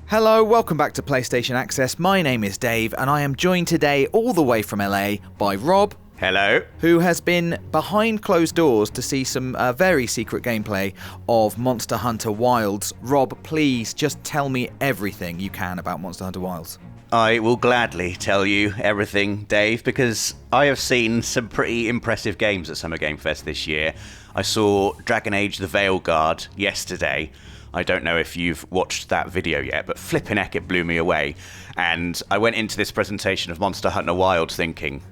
Hello, welcome back to PlayStation Access. My name is Dave, and I am joined today all the way from LA by Rob. Hello. Who has been behind closed doors to see some very secret gameplay of Monster Hunter Wilds. Rob, please just tell me everything you can about Monster Hunter Wilds. I will gladly tell you everything, Dave, because I have seen some pretty impressive games at Summer Game Fest this year. I saw Dragon Age The Veilguard yesterday. I don't know if you've watched that video yet, but flipping heck, it blew me away. And I went into this presentation of Monster Hunter Wilds thinking,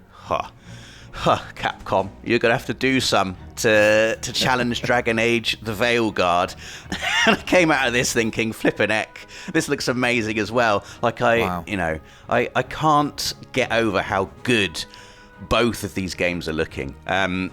Capcom, you're going to have to do some to challenge Dragon Age The Veilguard. And I came out of this thinking, flippin' heck, this looks amazing as well. Like, I can't get over how good both of these games are looking.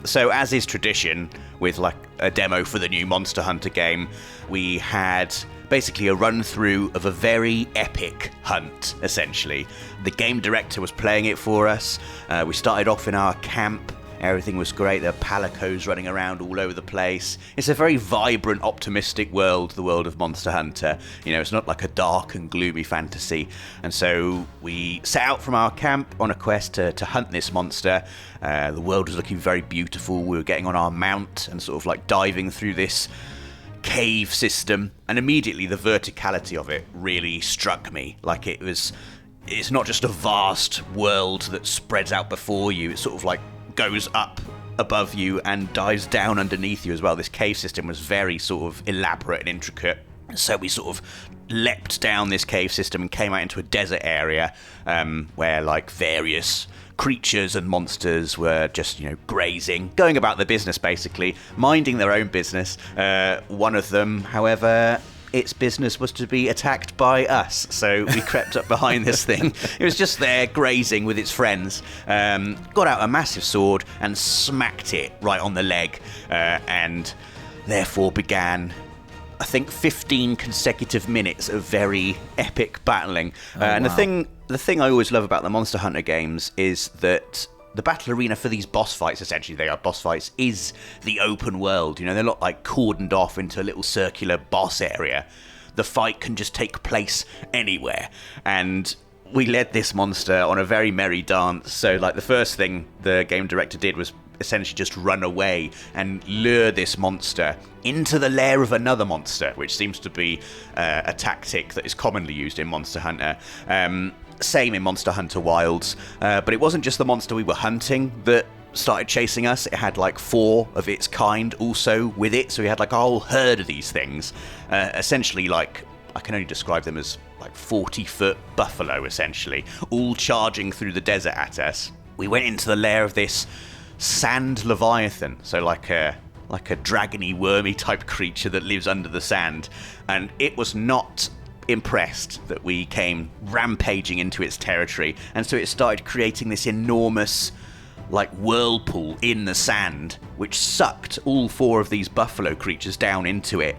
So as is tradition with like a demo for the new Monster Hunter game, we had basically a run through of a very epic hunt, essentially. The game director was playing it for us. We started off in our camp. Everything was great. There were palicos running around all over the place. It's a very vibrant, optimistic world, the world of Monster Hunter. You know, it's not like a dark and gloomy fantasy. And so we set out from our camp on a quest to hunt this monster. The world was looking very beautiful. We were getting on our mount and sort of like diving through this cave system. And immediately the verticality of it really struck me. Like it's not just a vast world that spreads out before you. It's sort of like goes up above you and dives down underneath you as well. This cave system was very sort of elaborate and intricate. So we sort of leapt down this cave system and came out into a desert area where like various creatures and monsters were just, grazing, going about their business basically, minding their own business. One of them, however, its business was to be attacked by us, so we crept up behind this thing. It was just there grazing with its friends, got out a massive sword and smacked it right on the leg, and therefore began, I think, 15 consecutive minutes of very epic battling. And wow. The thing I always love about the Monster Hunter games is that the battle arena for these boss fights, essentially they are boss fights, is the open world. They're not like cordoned off into a little circular boss area. The fight can just take place anywhere. And we led this monster on a very merry dance. So like the first thing the game director did was essentially just run away and lure this monster into the lair of another monster, which seems to be a tactic that is commonly used in Monster Hunter. Same in Monster Hunter Wilds, but it wasn't just the monster we were hunting that started chasing us. It had like 4 of its kind also with it, so we had like a whole herd of these things. Essentially, like, I can only describe them as like 40-foot buffalo, essentially, all charging through the desert at us. We went into the lair of this sand leviathan, so like a dragony, wormy type creature that lives under the sand, and it was not impressed that we came rampaging into its territory, and so it started creating this enormous like whirlpool in the sand which sucked all 4 of these buffalo creatures down into it.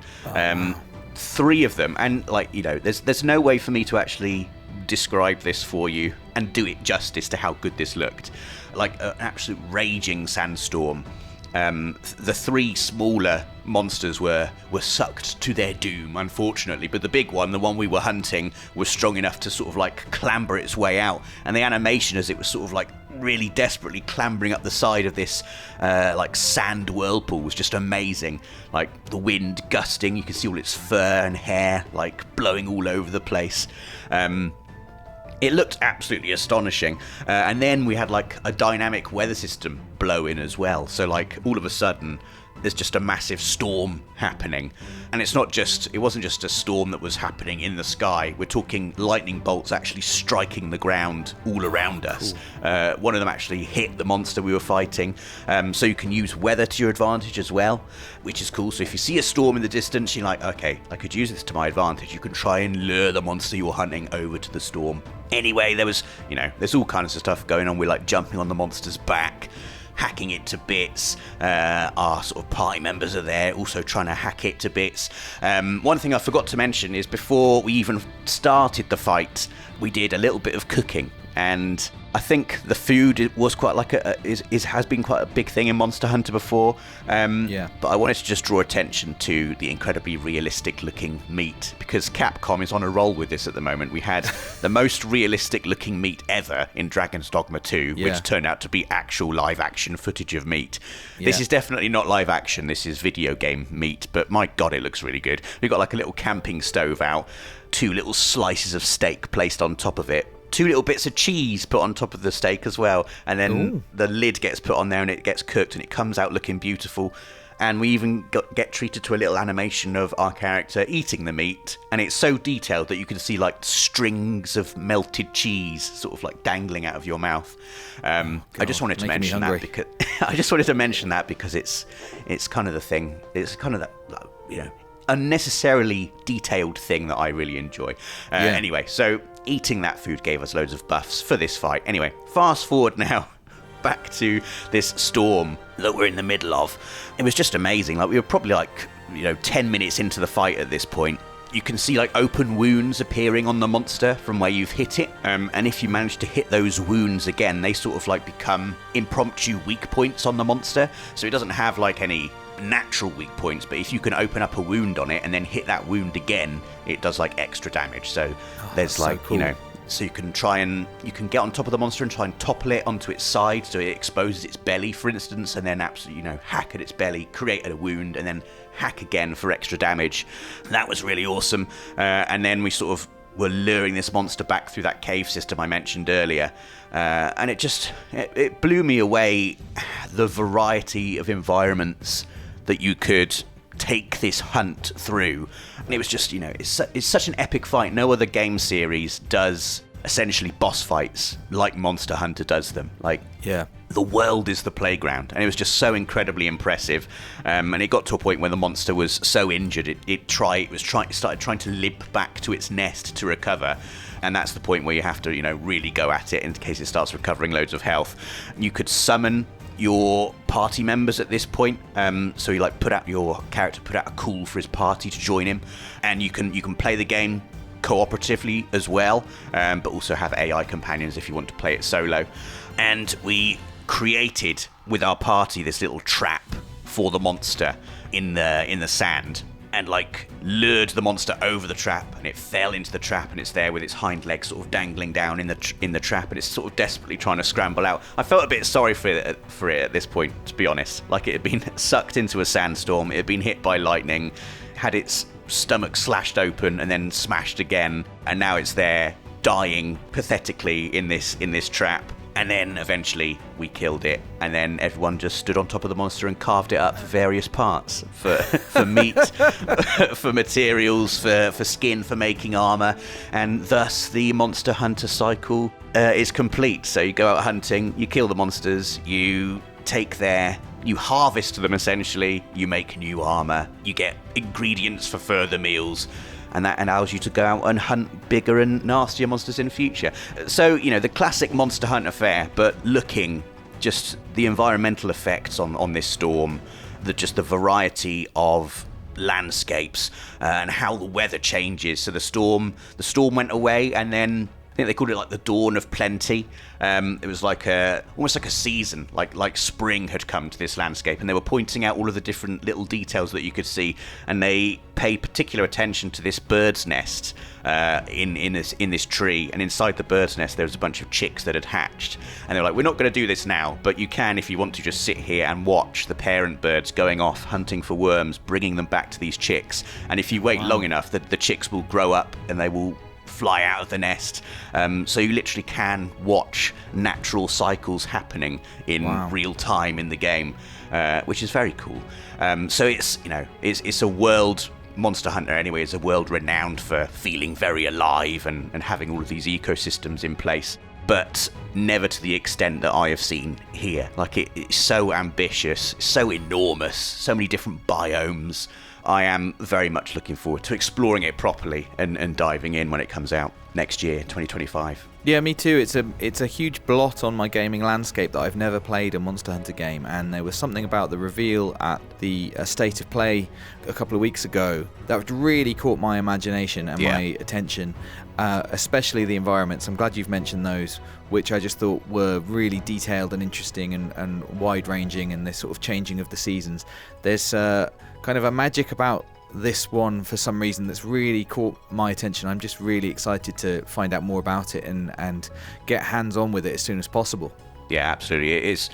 3 of them, and there's no way for me to actually describe this for you and do it justice to how good this looked. Like an absolute raging sandstorm. The 3 smaller monsters were sucked to their doom, unfortunately, but the big one, the one we were hunting, was strong enough to sort of like clamber its way out, and the animation as it was sort of like really desperately clambering up the side of this like sand whirlpool was just amazing. Like the wind gusting, you can see all its fur and hair like blowing all over the place. It looked absolutely astonishing. And then we had like a dynamic weather system blow in as well. So like all of a sudden there's just a massive storm happening. And it wasn't just a storm that was happening in the sky. We're talking lightning bolts actually striking the ground all around us. Cool. One of them actually hit the monster we were fighting. So you can use weather to your advantage as well, which is cool. So if you see a storm in the distance, you're like, okay, I could use this to my advantage. You can try and lure the monster you're hunting over to the storm. Anyway, there's all kinds of stuff going on. We're like jumping on the monster's back, hacking it to bits. Our sort of party members are there also trying to hack it to bits. One thing I forgot to mention is before we even started the fight, we did a little bit of cooking. and I think the food was quite like has been quite a big thing in Monster Hunter before. But I wanted to just draw attention to the incredibly realistic looking meat, because Capcom is on a roll with this at the moment. We had the most realistic looking meat ever in Dragon's Dogma 2, which turned out to be actual live action footage of meat. This is definitely not live action, this is video game meat, but my god, it looks really good. We've got like a little camping stove out, 2 little slices of steak placed on top of it, 2 little bits of cheese put on top of the steak as well, and then the lid gets put on there and it gets cooked and it comes out looking beautiful. And we even get treated to a little animation of our character eating the meat, and it's so detailed that you can see like strings of melted cheese sort of like dangling out of your mouth. I just wanted to mention that because it's kind of the thing. It's kind of that, you know, unnecessarily detailed thing that I really enjoy. Anyway, so eating that food gave us loads of buffs for this fight. Anyway, fast forward now back to this storm that we're in the middle of. It was just amazing. Like, we were probably 10 minutes into the fight at this point. You can see like open wounds appearing on the monster from where you've hit it, and if you manage to hit those wounds again, they sort of like become impromptu weak points on the monster. So it doesn't have like any natural weak points, but if you can open up a wound on it and then hit that wound again, it does like extra damage. So there's like, so cool. You know, so you can get on top of the monster and try and topple it onto its side, so it exposes its belly, for instance, and then absolutely, you know, hack at its belly, create a wound, and then hack again for extra damage. That was really awesome. And then we sort of were luring this monster back through that cave system I mentioned earlier, and it blew me away, the variety of environments that you could take this hunt through. And it was just, you know, it's such an epic fight. No other game series does essentially boss fights like Monster Hunter does them. Like, the world is the playground, and it was just so incredibly impressive. And it got to a point where the monster was so injured it started trying to limp back to its nest to recover. And that's the point where you have to, you know, really go at it in case it starts recovering loads of health. You could summon your party members at this point, so you your character put out a call for his party to join him, and you can play the game cooperatively as well, but also have AI companions if you want to play it solo. And we created with our party this little trap for the monster in the sand, and like lured the monster over the trap, and it fell into the trap, and it's there with its hind legs sort of dangling down in the trap, and it's sort of desperately trying to scramble out. I felt a bit sorry for it at this point, to be honest. Like, it had been sucked into a sandstorm, it had been hit by lightning, had its stomach slashed open and then smashed again, and now it's there dying pathetically in this trap. And then eventually we killed it, and then everyone just stood on top of the monster and carved it up for various parts, for meat, for materials, for skin, for making armor, and thus the Monster Hunter cycle is complete. So you go out hunting, you kill the monsters, you harvest them essentially, you make new armor, you get ingredients for further meals, and that allows you to go out and hunt bigger and nastier monsters in the future. So, you know, the classic Monster Hunter fare, but looking just the environmental effects on this storm, the variety of landscapes, and how the weather changes. So the storm went away, and then I think they called it like the dawn of plenty. It was like almost like a season, like spring had come to this landscape, and they were pointing out all of the different little details that you could see, and they paid particular attention to this bird's nest in this tree, and inside the bird's nest there was a bunch of chicks that had hatched, and they were like, we're not going to do this now, but you can, if you want to, just sit here and watch the parent birds going off hunting for worms, bringing them back to these chicks, and if you wait long enough, the chicks will grow up and they will fly out of the nest. So you literally can watch natural cycles happening in real time in the game, which is very cool. So it's a world, Monster Hunter anyway, is a world renowned for feeling very alive and having all of these ecosystems in place, but never to the extent that I have seen here. Like, it's so ambitious, so enormous, so many different biomes. I am very much looking forward to exploring it properly and diving in when it comes out next year, 2025. Yeah, me too. It's a huge blot on my gaming landscape that I've never played a Monster Hunter game, and there was something about the reveal at the State of Play a couple of weeks ago that really caught my imagination and my attention, especially the environments. I'm glad you've mentioned those, which I just thought were really detailed and interesting and wide-ranging, and this sort of changing of the seasons. There's kind of a magic about this one for some reason that's really caught my attention. I'm just really excited to find out more about it and get hands-on with it as soon as possible. Yeah, absolutely. It is.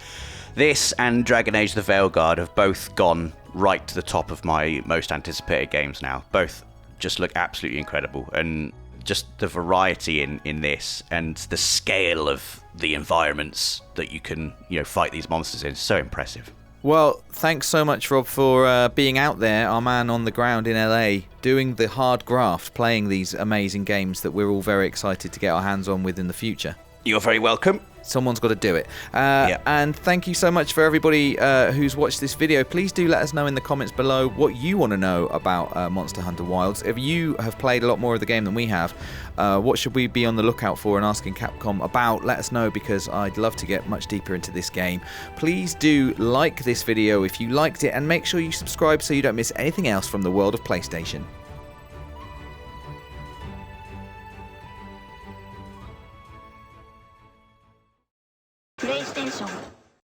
This and Dragon Age the Veilguard have both gone right to the top of my most anticipated games now. Both just look absolutely incredible, and just the variety in this and the scale of the environments that you can fight these monsters in is so impressive. Well, thanks so much, Rob, for being out there, our man on the ground in LA, doing the hard graft, playing these amazing games that we're all very excited to get our hands on with in the future. You're very welcome. Someone's got to do it. And thank you so much for everybody who's watched this video. Please do let us know in the comments below what you want to know about Monster Hunter Wilds. If you have played a lot more of the game than we have, what should we be on the lookout for and asking Capcom about? Let us know, because I'd love to get much deeper into this game. Please do like this video if you liked it, and make sure you subscribe so you don't miss anything else from the world of PlayStation. PlayStation